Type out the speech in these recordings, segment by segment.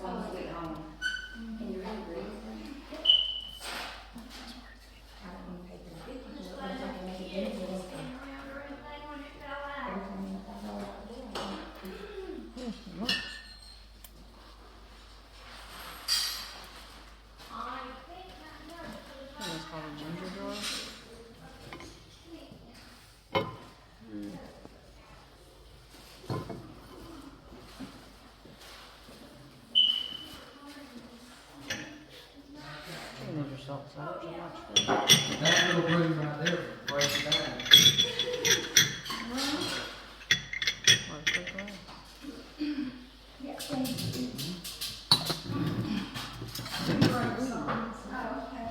home sweet home. And you're hungry. I don't want to pay for the 50 for it, but I can make it easy. Every time I go out the door. That's called a ginger drawer. Ginger salt cellar, so much for That little room right there breaks down. work quick way. Yeah, thank you. Oh, okay.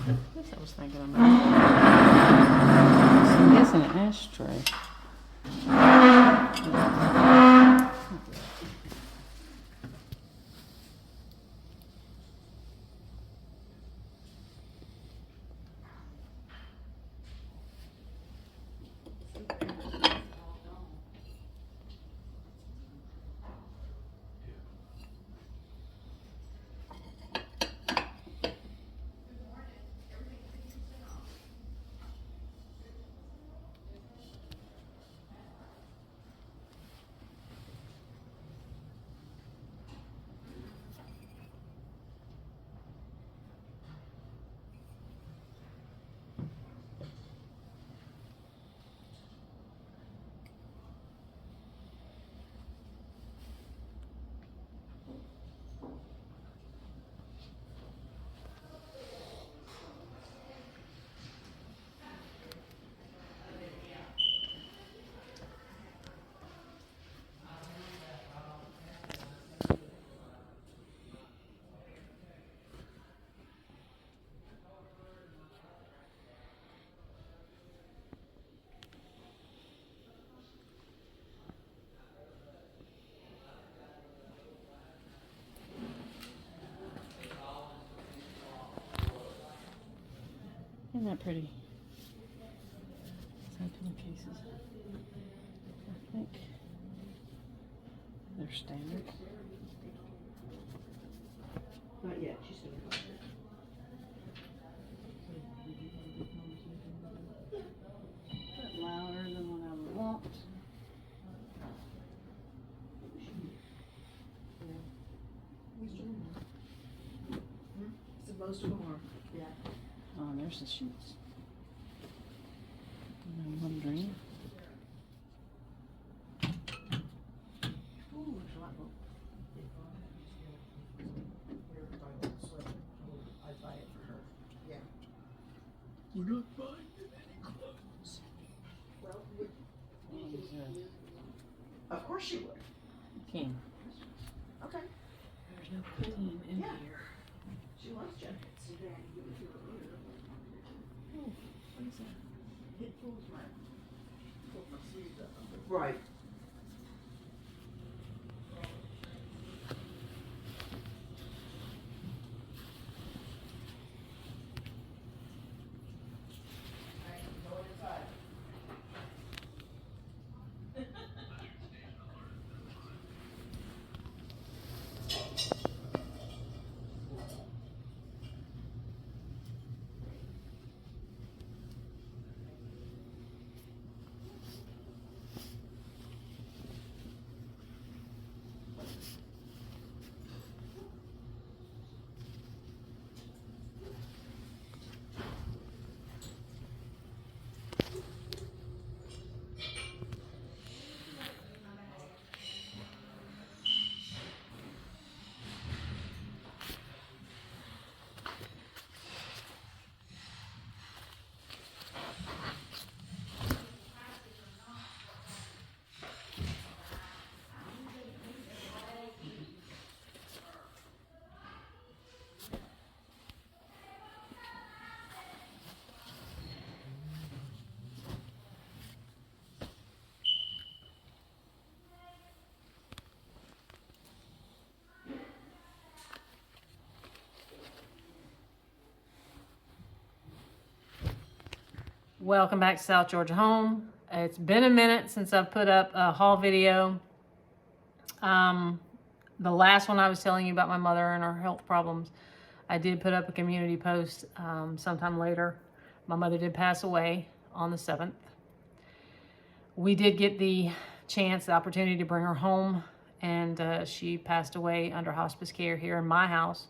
I guess I was thinking of this is an ashtray. Isn't that pretty? Side pillowcases. I think they're standard. Not yet, she's gonna go. A bit louder than what I would want. So most of them are, yeah. Oh, there's the sheets. And I'm wondering. Ooh, there's a lot more. I'd buy it for her. Yeah. We're not buying any clothes. Well, There's of course you would. a king. Okay. There's no queen in Yeah. here. She loves jackets. Oh, what is that? It pulls my, pull my sleeves up. Right. Welcome back to South Georgia Home. It's been a minute since I've put up a haul video. The last one I was telling you about my mother and her health problems, I did put up a community post sometime later. My mother did pass away on the 7th. We did get the opportunity to bring her home, and she passed away under hospice care here in my house.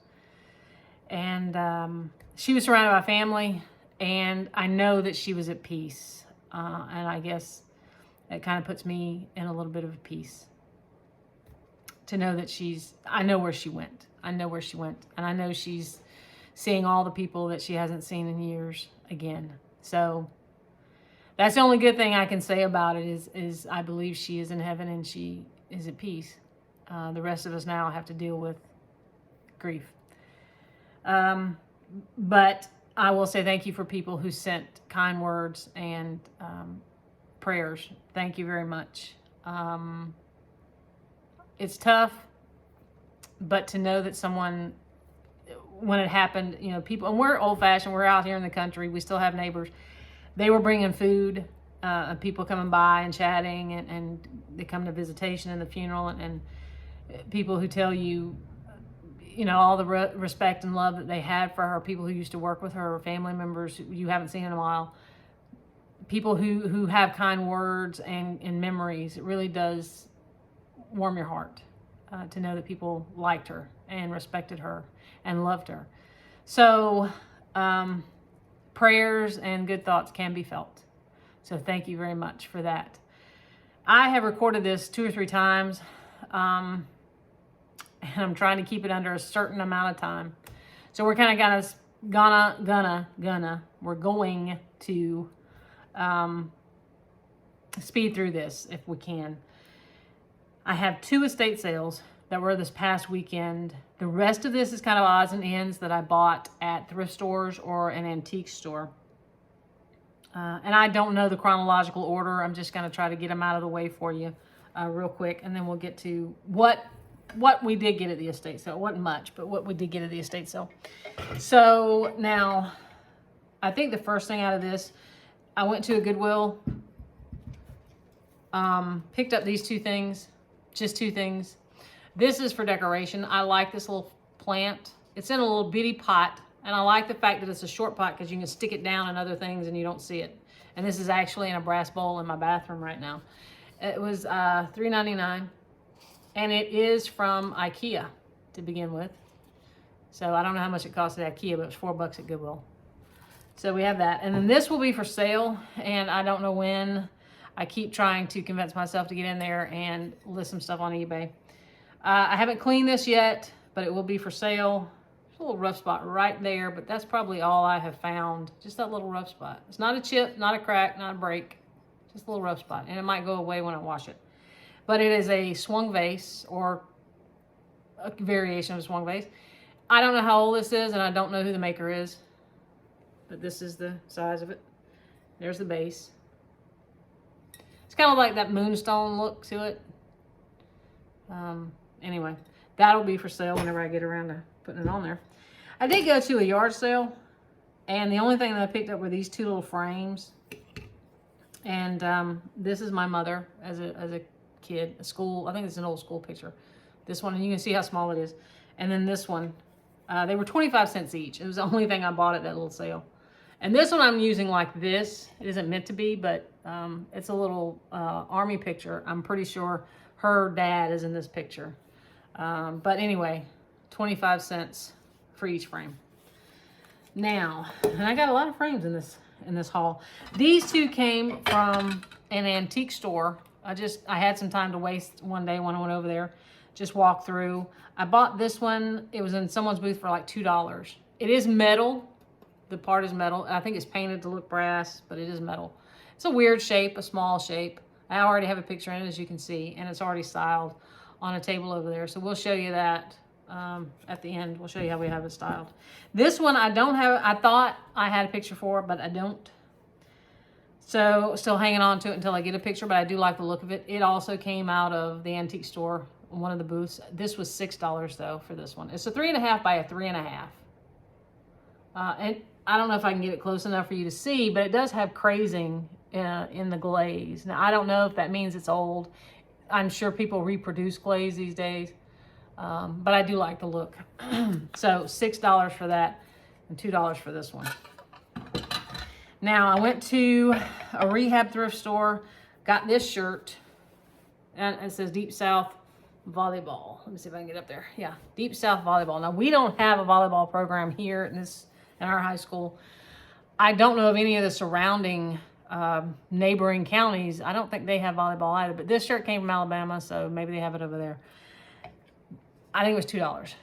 And she was surrounded by family, and I know that she was at peace. And I guess it kind of puts me in a little bit of peace to know that I know where she went. And I know she's seeing all the people that she hasn't seen in years again. So that's the only good thing I can say about it is I believe she is in heaven and she is at peace. The rest of us now have to deal with grief. But I will say thank you for people who sent kind words and prayers. Thank you very much. It's tough, but to know that someone, when it happened, people, and we're old-fashioned, we're out here in the country, we still have neighbors. They were bringing food, people coming by and chatting, and they come to visitation and the funeral, and people who tell you, all the respect and love that they had for her, people who used to work with her, family members you haven't seen in a while, people who have kind words and memories. It really does warm your heart to know that people liked her and respected her and loved her. So prayers and good thoughts can be felt. So thank you very much for that. I have recorded this 2 or 3 times. And I'm trying to keep it under a certain amount of time. So we're kind of we're going to speed through this if we can. I have 2 estate sales that were this past weekend. The rest of this is kind of odds and ends that I bought at thrift stores or an antique store. And I don't know the chronological order. I'm just going to try to get them out of the way for you real quick. And then we'll get to what we did get at the estate sale. It wasn't much, but what we did get at the estate sale. So now, I think the first thing out of this, I went to a Goodwill, picked up these 2 things, just 2 things. This is for decoration. I like this little plant. It's in a little bitty pot, and I like the fact that it's a short pot because you can stick it down in other things and you don't see it. And this is actually in a brass bowl in my bathroom right now. It was $3.99. And it is from IKEA to begin with. So I don't know how much it cost at IKEA, but it was $4 at Goodwill. So we have that. And then this will be for sale. And I don't know when. I keep trying to convince myself to get in there and list some stuff on eBay. I haven't cleaned this yet, but it will be for sale. There's a little rough spot right there, but that's probably all I have found. Just that little rough spot. It's not a chip, not a crack, not a break. Just a little rough spot. And it might go away when I wash it. But it is a swung vase, or a variation of a swung vase. I don't know how old this is, and I don't know who the maker is. But this is the size of it. There's the base. It's kind of like that moonstone look to it. Anyway, that'll be for sale whenever I get around to putting it on there. I did go to a yard sale, and the only thing that I picked up were these 2 little frames. And this is my mother as a kid, a school. I think it's an old school picture. This one, and you can see how small it is. And then this one, they were 25 cents each. It was the only thing I bought at that little sale. And this one I'm using like this. It isn't meant to be, but it's a little army picture. I'm pretty sure her dad is in this picture. But anyway, 25 cents for each frame. Now, and I got a lot of frames in this haul. These 2 came from an antique store. I had some time to waste one day when I went over there. Just walked through. I bought this one. It was in someone's booth for like $2. It is metal. The part is metal. I think it's painted to look brass, but it is metal. It's a weird shape, a small shape. I already have a picture in it, as you can see, and it's already styled on a table over there. So we'll show you that at the end. We'll show you how we have it styled. This one I don't have. I thought I had a picture for it, but I don't. So still hanging on to it until I get a picture, but I do like the look of it. It also came out of the antique store, one of the booths. This was $6 though for this one. It's a 3.5 by a 3.5. And I don't know if I can get it close enough for you to see, but it does have crazing in the glaze. Now, I don't know if that means it's old. I'm sure people reproduce glaze these days, but I do like the look. So $6 for that and $2 for this one. Now, I went to a rehab thrift store, got this shirt, and it says Deep South Volleyball. Let me see if I can get up there. Yeah, Deep South Volleyball. Now, we don't have a volleyball program here in our high school. I don't know of any of the surrounding neighboring counties. I don't think they have volleyball either, but this shirt came from Alabama, so maybe they have it over there. I think it was $2.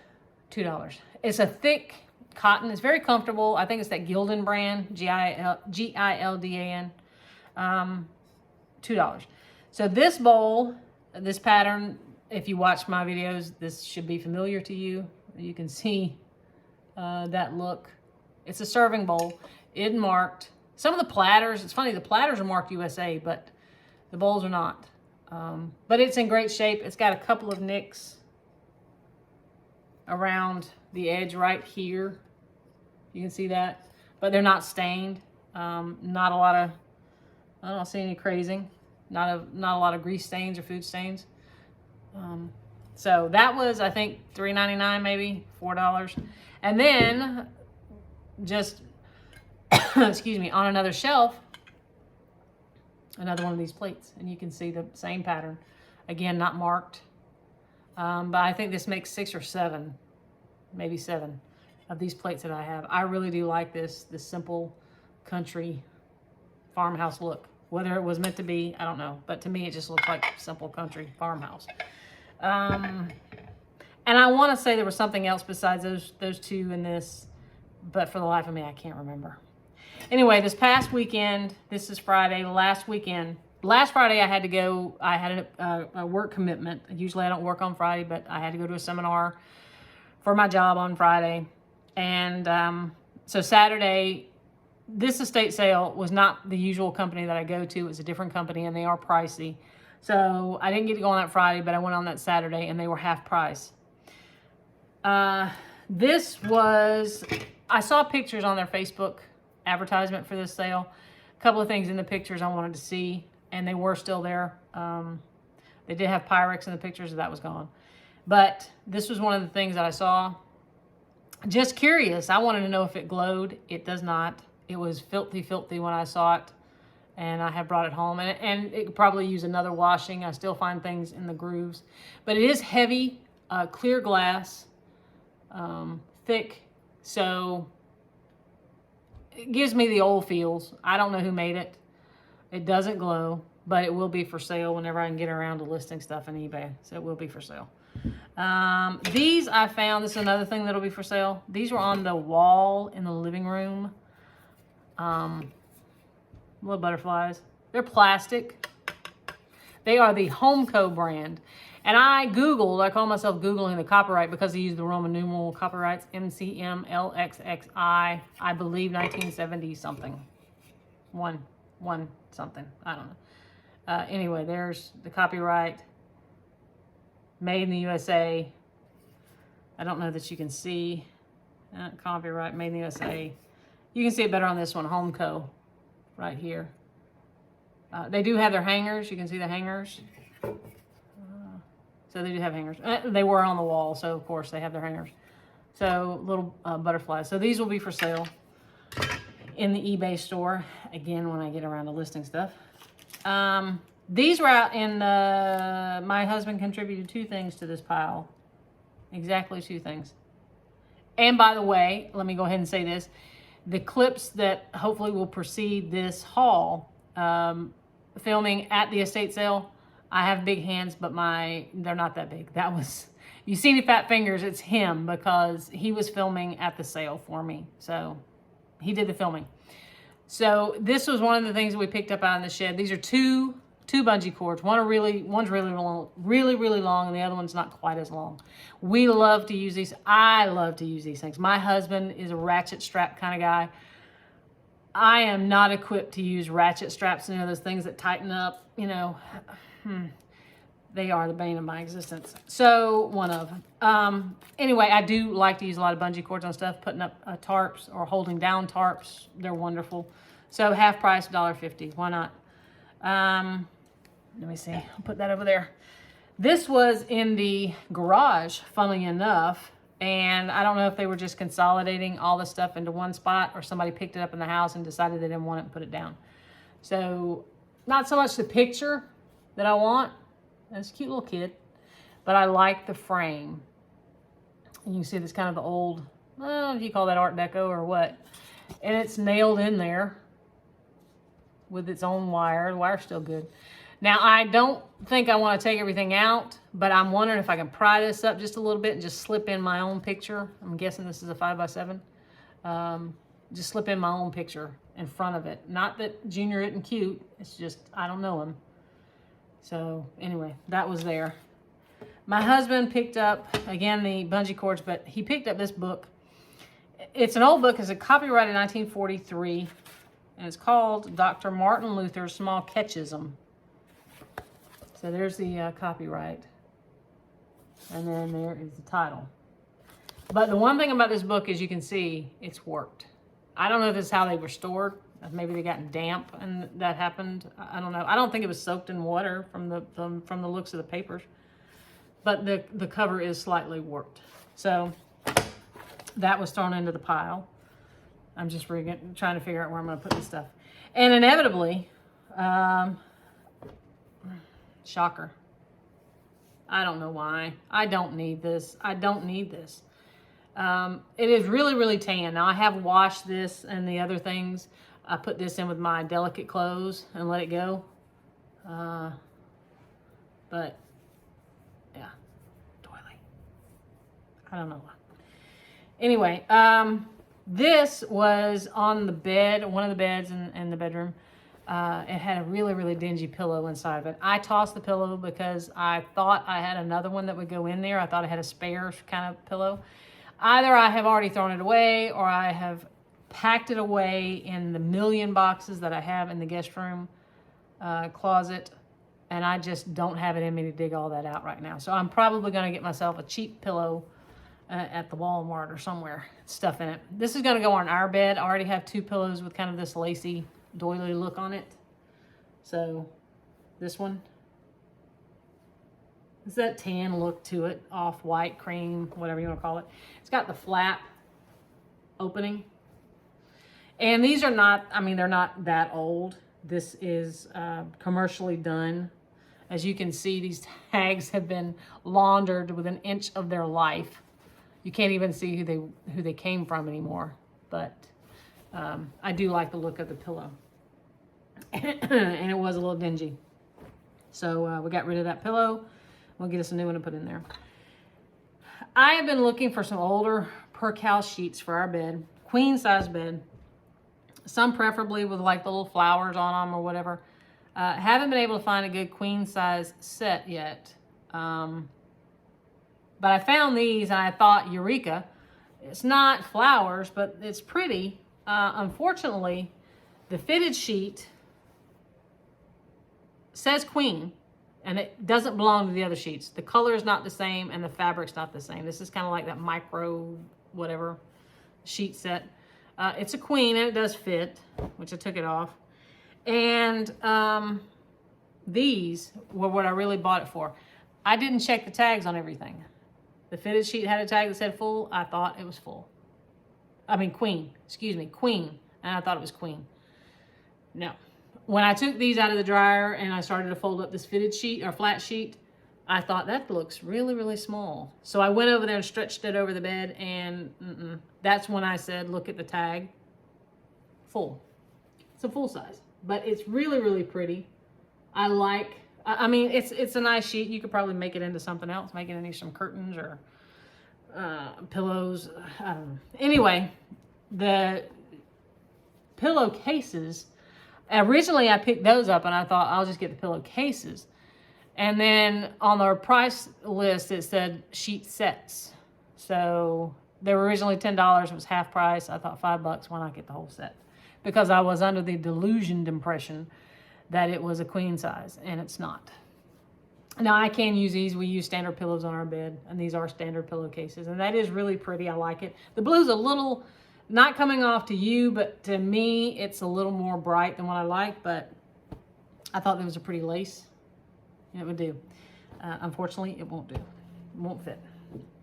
$2. It's a thick cotton. It's very comfortable. I think it's that Gildan brand, Gildan. $2. So this bowl, this pattern, if you watch my videos, this should be familiar to you. You can see that look. It's a serving bowl. It marked. Some of the platters, it's funny, the platters are marked USA, but the bowls are not. But it's in great shape. It's got a couple of nicks around the edge right here. You can see that. But they're not stained. Not a lot of, I don't see any crazing. Not a lot of grease stains or food stains. So that was, I think, $3.99 maybe, $4. And then just, excuse me, on another shelf, another one of these plates. And you can see the same pattern. Again, not marked. But I think this makes 6 or 7, maybe 7 of these plates that I have. I really do like this simple country farmhouse look. Whether it was meant to be, I don't know. But to me, it just looks like simple country farmhouse. And I want to say there was something else besides those two in this, but for the life of me, I can't remember. Anyway, this past weekend, this is Friday, last Friday I had to go, I had a work commitment. Usually I don't work on Friday, but I had to go to a seminar for my job on Friday. And so Saturday, this estate sale was not the usual company that I go to. It was a different company, and they are pricey. So I didn't get to go on that Friday, but I went on that Saturday, and they were half price. This was, I saw pictures on their Facebook advertisement for this sale. A couple of things in the pictures I wanted to see, and they were still there. They did have Pyrex in the pictures, that was gone. But this was one of the things that I saw. Just curious. I wanted to know if it glowed. It does not. It was filthy when I saw it, and I have brought it home. And it could probably use another washing. I still find things in the grooves. But it is heavy, clear glass, thick, so it gives me the old feels. I don't know who made it. It doesn't glow, but it will be for sale whenever I can get around to listing stuff on eBay. So it will be for sale. These I found, this is another thing that'll be for sale. These were on the wall in the living room. Little butterflies. They're plastic. They are the Homeco brand. And I call myself Googling the copyright because they use the Roman numeral copyrights, MCMLXXI, I believe 1970 something. One something, I don't know. Anyway, there's the copyright, made in the USA. I don't know that you can see copyright, made in the USA. You can see it better on this one, Homeco, right here. They do have their hangers. You can see the hangers. So they do have hangers. They were on the wall, so of course they have their hangers. So little butterflies. So these will be for sale in the eBay store. Again, when I get around to listing stuff. These were out in my husband contributed 2 things to this pile. Exactly 2 things. And by the way, let me go ahead and say this. The clips that hopefully will precede this haul, filming at the estate sale, I have big hands, but they're not that big. That was, you see the fat fingers, it's him because he was filming at the sale for me. So he did the filming. So this was one of the things that we picked up out in the shed. These are two bungee cords. One's really long, really long, and the other one's not quite as long. We love to use these. I love to use these things. My husband is a ratchet strap kind of guy. I am not equipped to use ratchet straps, those things that tighten up, They are the bane of my existence. So, one of them. Anyway, I do like to use a lot of bungee cords on stuff, putting up tarps or holding down tarps. They're wonderful. So, half price, $1.50. Why not? Let me see. I'll put that over there. This was in the garage, funnily enough. And I don't know if they were just consolidating all the stuff into one spot or somebody picked it up in the house and decided they didn't want it and put it down. So, not so much the picture that I want. It's a cute little kid, but I like the frame. And you can see this kind of the old, I don't know if you call that Art Deco or what. And it's nailed in there with its own wire. The wire's still good. Now, I don't think I want to take everything out, but I'm wondering if I can pry this up just a little bit and just slip in my own picture. I'm guessing this is a 5x7. Just slip in my own picture in front of it. Not that Junior isn't cute. It's just, I don't know him. So, anyway, that was there. My husband picked up, again, the bungee cords, but he picked up this book. It's an old book. It's a copyrighted 1943, and it's called Dr. Martin Luther's Small Catechism. So, there's the copyright. And then there is the title. But the one thing about this book is you can see it's worked. I don't know if this is how they were stored. Maybe they got damp and that happened. I don't know. I don't think it was soaked in water from the looks of the papers. But the cover is slightly warped. So that was thrown into the pile. I'm just trying to figure out where I'm going to put this stuff. And inevitably, shocker. I don't know why. I don't need this. I don't need this. It is really, really tan. Now, I have washed this and the other things. I put this in with my delicate clothes and let it go. But, yeah, doily. I don't know. Anyway, this was on the bed, one of the beds in the bedroom. It had a really, really dingy pillow inside of it. I tossed the pillow because I thought I had another one that would go in there. I thought I had a spare kind of pillow. Either I have already thrown it away or I have packed it away in the million boxes that I have in the guest room closet, and I just don't have it in me to dig all that out right now. So I'm probably going to get myself a cheap pillow at the Walmart or somewhere, stuff in it. This is going to go on our bed. I already have two pillows with kind of this lacy doily look on it. So this one, it's that tan look to it, off-white, cream, whatever you want to call it. It's got the flap opening. And these are not, I mean, they're not that old. This is commercially done. As you can see, these tags have been laundered with an inch of their life. You can't even see who they came from anymore. But I do like the look of the pillow. And it was a little dingy. So we got rid of that pillow. We'll get us a new one to put in there. I have been looking for some older percale sheets for our bed. Queen size bed. Some preferably with like the little flowers on them or whatever. Haven't been able to find a good queen size set yet. But I found these and I thought, eureka. It's not flowers, but it's pretty. Unfortunately, the fitted sheet says queen. And it doesn't belong to the other sheets. The color is not the same and the fabric's not the same. This is kind of like that micro whatever sheet set. It's a queen and it does fit, which I took it off. And these were what I really bought it for. I didn't check the tags on everything. The fitted sheet had a tag that said full. I thought it was full. I mean queen. Excuse me, queen. And I thought it was queen. No. When I took these out of the dryer and I started to fold up this fitted sheet or flat sheet, I thought that looks really, really small. So I went over there and stretched it over the bed and that's when I said, look at the tag. Full. It's a full size, but it's really, really pretty. I mean, it's a nice sheet. You could probably make it into something else, make it into some curtains or pillows. I don't know. Anyway, the pillowcases, originally I picked those up and I thought I'll just get the pillowcases. And then on the price list, it said sheet sets. So they were originally $10. It was half price. I thought $5. Why not get the whole set? Because I was under the delusioned impression that it was a queen size, and it's not. Now I can use these. We use standard pillows on our bed, and these are standard pillowcases, and that is really pretty. I like it. The blue's a little, not coming off to you, but to me, it's a little more bright than what I like, but I thought there was a pretty lace. It would do. Unfortunately, it won't do. It won't fit.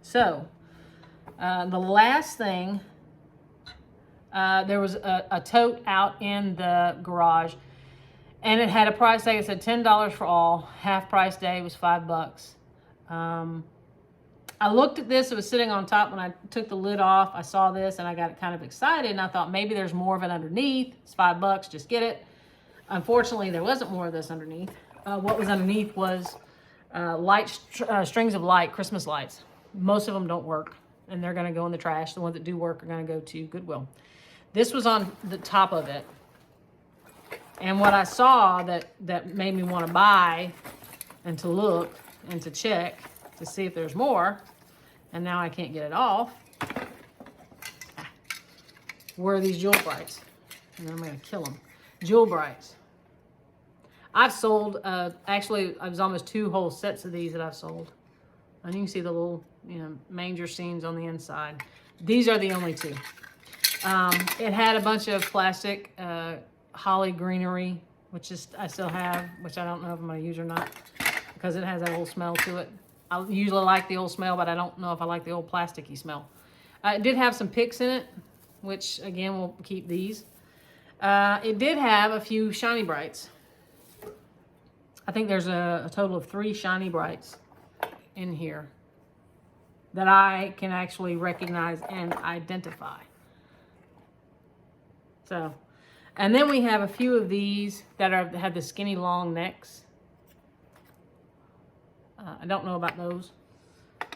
So, the last thing, there was a tote out in the garage, and it had a price tag. It said $10 for all. Half price day was $5. I looked at this. It was sitting on top when I took the lid off. I saw this and I got kind of excited, and I thought maybe there's more of it underneath. It's $5. Just get it. Unfortunately, there wasn't more of this underneath. What was underneath was strings of light, Christmas lights. Most of them don't work, and they're going to go in the trash. The ones that do work are going to go to Goodwill. This was on the top of it. And what I saw that made me want to buy and to look and to check to see if there's more, and now I can't get it off, were these Jewel Brights. And I'm going to kill them. Jewel Brights. I've sold, actually, it was almost 2 whole sets of these that I've sold. And you can see the little, manger scenes on the inside. These are the only 2. It had a bunch of plastic holly greenery, which I still have, which I don't know if I'm going to use or not, because it has that old smell to it. I usually like the old smell, but I don't know if I like the old plasticky smell. It did have some picks in it, which, again, we'll keep these. It did have a few Shiny Brights. I think there's a total of 3 Shiny Brights in here that I can actually recognize and identify. So, and then we have a few of these that have the skinny long necks. I don't know about those.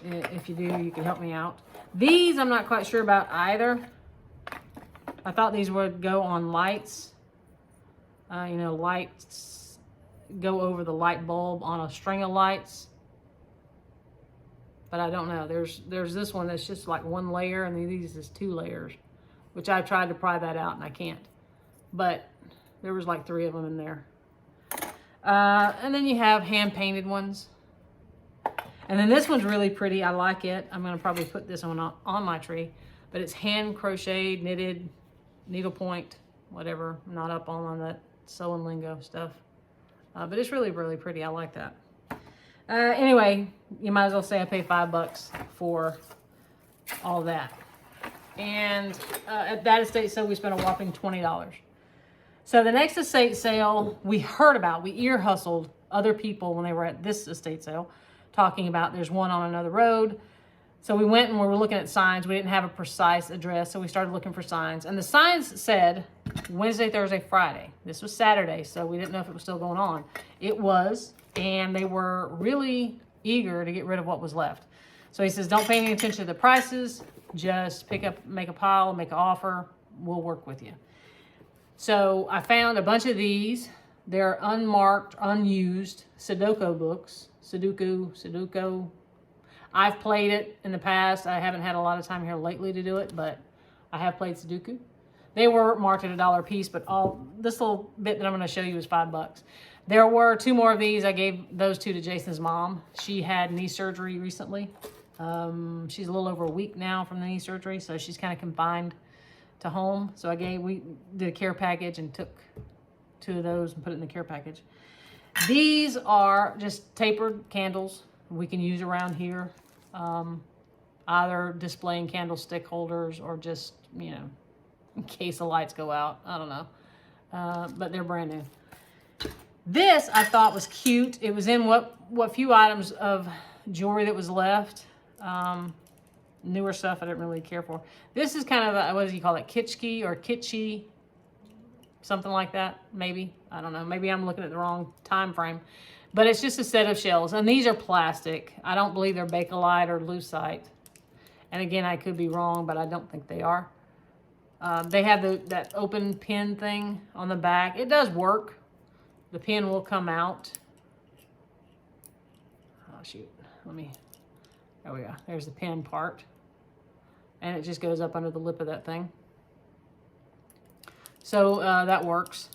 If you do, you can help me out. These I'm not quite sure about either. I thought these would go on lights. Lights go over the light bulb on a string of lights. But I don't know. There's this one that's just like 1 layer, and these is 2 layers, which I tried to pry that out and I can't. But there was like 3 of them in there. And then you have hand painted ones. And then this one's really pretty. I like it. I'm going to probably put this one on my tree. But it's hand crocheted, knitted, needlepoint, whatever. I'm not up on that sewing lingo stuff. But it's really, really pretty. I like that. Anyway, you might as well say I paid $5 for all that. And at that estate sale, we spent a whopping $20. So the next estate sale we heard about, we ear hustled other people when they were at this estate sale, talking about there's one on another road. So we went and we were looking at signs. We didn't have a precise address, so we started looking for signs. And the signs said Wednesday, Thursday, Friday. This was Saturday, so we didn't know if it was still going on. It was, and they were really eager to get rid of what was left. So he says, don't pay any attention to the prices. Just pick up, make a pile, make an offer. We'll work with you. So I found a bunch of these. They're unmarked, unused Sudoku books. Sudoku. I've played it in the past. I haven't had a lot of time here lately to do it, but I have played Sudoku. They were marked at $1 a piece, but this little bit that I'm going to show you is $5. There were 2 more of these. I gave those 2 to Jason's mom. She had knee surgery recently. She's a little over a week now from the knee surgery, so she's kind of confined to home. So we did a care package and took 2 of those and put it in the care package. These are just tapered candles we can use around here. Either displaying candlestick holders or just, in case the lights go out. I don't know. But they're brand new. This I thought was cute. It was in what few items of jewelry that was left. Newer stuff I didn't really care for. This is kind of what do you call it? Kitschy or kitschy. Something like that, maybe. I don't know. Maybe I'm looking at the wrong time frame. But it's just a set of shells. And these are plastic. I don't believe they're Bakelite or Lucite. And again, I could be wrong, but I don't think they are. They have that open pin thing on the back. It does work. The pin will come out. Oh, shoot. There we go. There's the pin part. And it just goes up under the lip of that thing. So that works.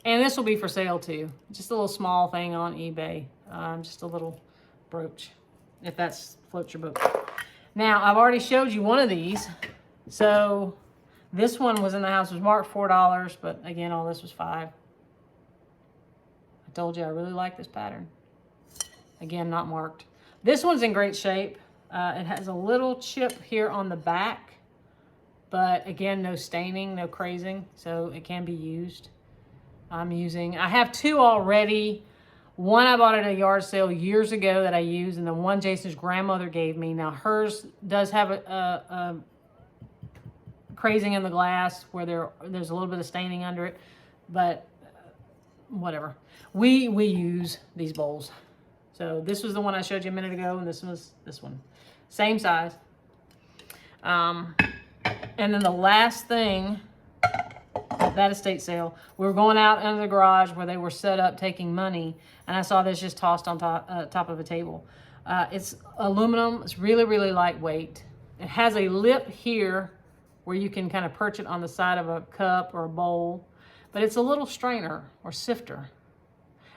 And this will be for sale too. Just a little small thing on eBay. just a little brooch, if that's floats your boat. Now, I've already showed you one of these. So this one was in the house, was marked $4, but again, all this was $5. I told you I really like this pattern. Again, not marked. This one's in great shape. It has a little chip here on the back, but again, no staining, no crazing, so it can be used. I have 2 already. One I bought at a yard sale years ago that I used, and the one Jason's grandmother gave me. Now hers does have a crazing in the glass where there's a little bit of staining under it, but whatever. We use these bowls. So this was the one I showed you a minute ago, and this was this one. Same size. And then the last thing, that estate sale, we were going out into the garage where they were set up taking money, and I saw this just tossed on top of a table. It's aluminum. It's really, really lightweight. It has a lip here where you can kind of perch it on the side of a cup or a bowl, but it's a little strainer or sifter.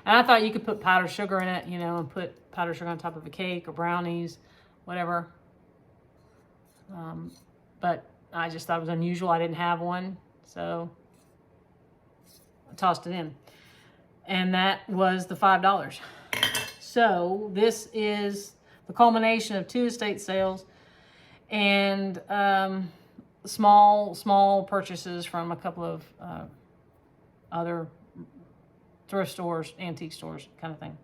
And I thought you could put powdered sugar in it, you know, and put powdered sugar on top of a cake or brownies, whatever. But I just thought it was unusual. I didn't have one, so I tossed it in. And that was the $5. So this is the culmination of 2 estate sales and small purchases from a couple of other thrift stores, antique stores, kind of thing.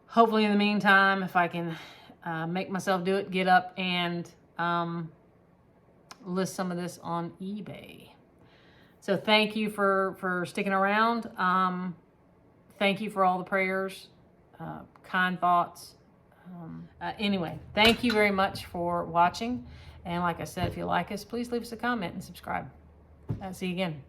Hopefully in the meantime, if I can make myself do it, get up and list some of this on eBay. So thank you for sticking around. Thank you for all the prayers, kind thoughts. Anyway, thank you very much for watching. And like I said, if you like us, please leave us a comment and subscribe. See you again.